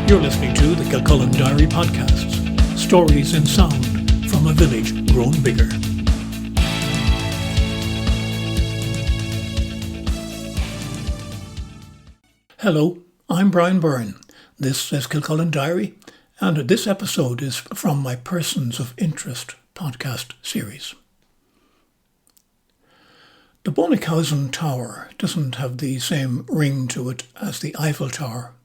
You're listening to the Kilcullen Diary podcasts, stories in sound from a village grown bigger. Hello, I'm Brian Byrne. This is Kilcullen Diary, and this episode is from my Persons of Interest podcast series. The Bönickhausen Tower doesn't have the same ring to it as the Eiffel Tower,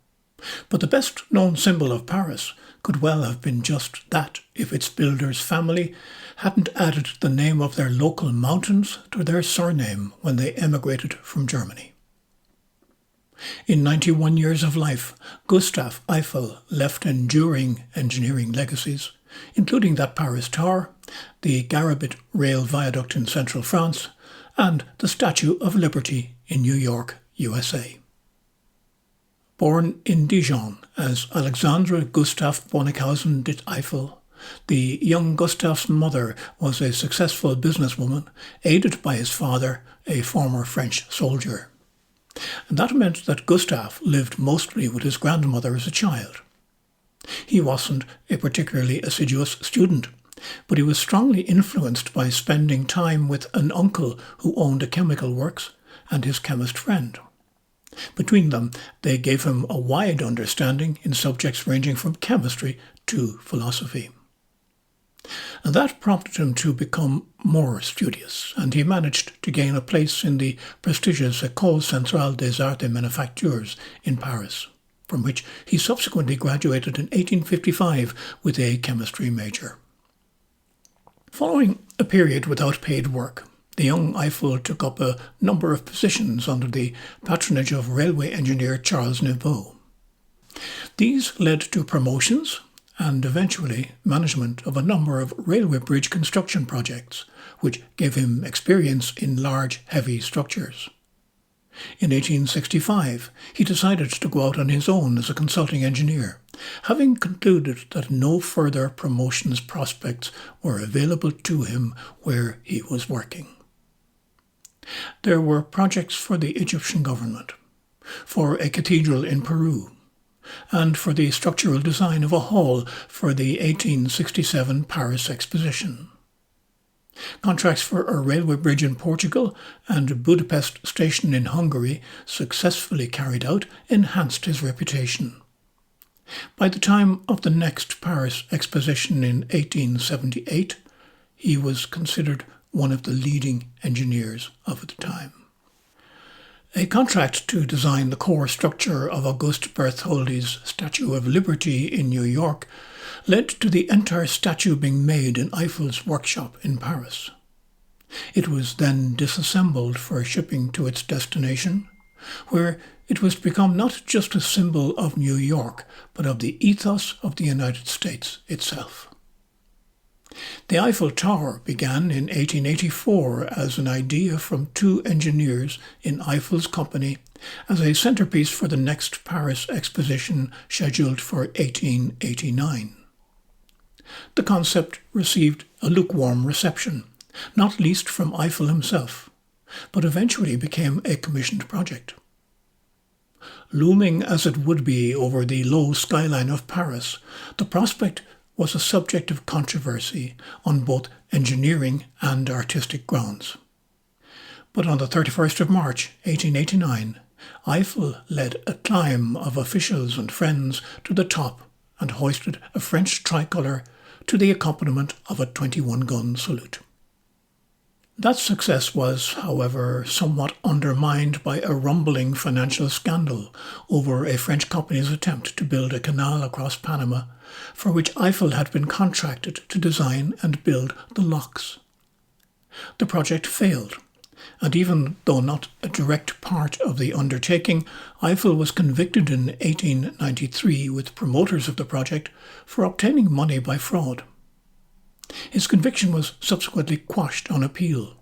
but the best known symbol of Paris could well have been just that if its builder's family hadn't added the name of their local mountains to their surname when they emigrated from Germany. In 91 years of life, Gustave Eiffel left enduring engineering legacies, including that Paris Tower, the Garbet rail viaduct in central France, and the Statue of Liberty in New York, USA. Born in Dijon as Alexandre Gustave Bönickhausen d'Eiffel, the young Gustave's mother was a successful businesswoman, aided by his father, a former French soldier. And that meant that Gustave lived mostly with his grandmother as a child. He wasn't a particularly assiduous student, but he was strongly influenced by spending time with an uncle who owned a chemical works and his chemist friend. Between them, they gave him a wide understanding in subjects ranging from chemistry to philosophy. And that prompted him to become more studious, and he managed to gain a place in the prestigious École Centrale des Arts et Manufactures in Paris, from which he subsequently graduated in 1855 with a chemistry major. Following a period without paid work, the young Eiffel took up a number of positions under the patronage of railway engineer Charles Neveu. These led to promotions and eventually management of a number of railway bridge construction projects, which gave him experience in large, heavy structures. In 1865, he decided to go out on his own as a consulting engineer, having concluded that no further promotions prospects were available to him where he was working. There were projects for the Egyptian government, for a cathedral in Peru, and for the structural design of a hall for the 1867 Paris Exposition. Contracts for a railway bridge in Portugal and Budapest station in Hungary, successfully carried out, enhanced his reputation. By the time of the next Paris Exposition in 1878, he was considered one of the leading engineers of the time. A contract to design the core structure of Auguste Bertholdi's Statue of Liberty in New York led to the entire statue being made in Eiffel's workshop in Paris. It was then disassembled for shipping to its destination, where it was to become not just a symbol of New York, but of the ethos of the United States itself. The Eiffel Tower began in 1884 as an idea from two engineers in Eiffel's company as a centerpiece for the next Paris Exposition scheduled for 1889. The concept received a lukewarm reception, not least from Eiffel himself, but eventually became a commissioned project. Looming as it would be over the low skyline of Paris, the prospect was a subject of controversy on both engineering and artistic grounds. But on the 31st of March 1889, Eiffel led a climb of officials and friends to the top and hoisted a French tricolour to the accompaniment of a 21-gun salute. That success was, however, somewhat undermined by a rumbling financial scandal over a French company's attempt to build a canal across Panama, for which Eiffel had been contracted to design and build the locks. The project failed, and even though not a direct part of the undertaking, Eiffel was convicted in 1893 with promoters of the project for obtaining money by fraud. His conviction was subsequently quashed on appeal,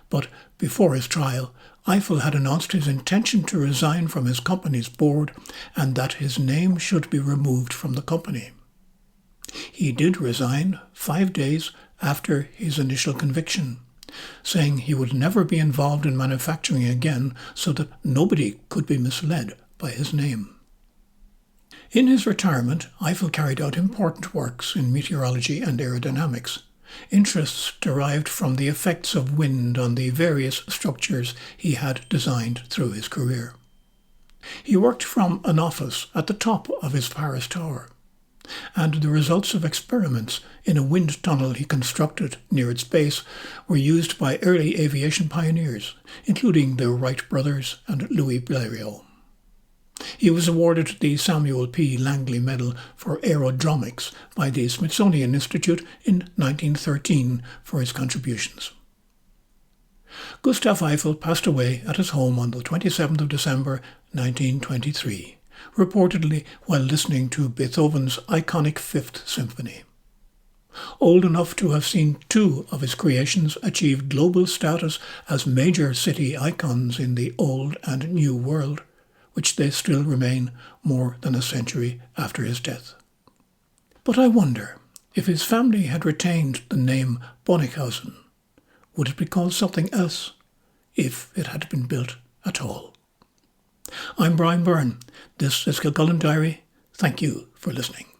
but before his trial, Eiffel had announced his intention to resign from his company's board and that his name should be removed from the company. He did resign 5 days after his initial conviction, saying he would never be involved in manufacturing again so that nobody could be misled by his name. In his retirement, Eiffel carried out important works in meteorology and aerodynamics, interests derived from the effects of wind on the various structures he had designed through his career. He worked from an office at the top of his Paris tower, and the results of experiments in a wind tunnel he constructed near its base were used by early aviation pioneers, including the Wright brothers and Louis Blériot. He was awarded the Samuel P. Langley Medal for Aerodromics by the Smithsonian Institute in 1913 for his contributions. Gustave Eiffel passed away at his home on the 27th of December 1923, reportedly while listening to Beethoven's iconic Fifth Symphony. Old enough to have seen two of his creations achieve global status as major city icons in the Old and New World, which they still remain more than a century after his death. But I wonder, if his family had retained the name Bönickhausen, would it be called something else, if it had been built at all? I'm Brian Byrne. This is Kilcullen Diary. Thank you for listening.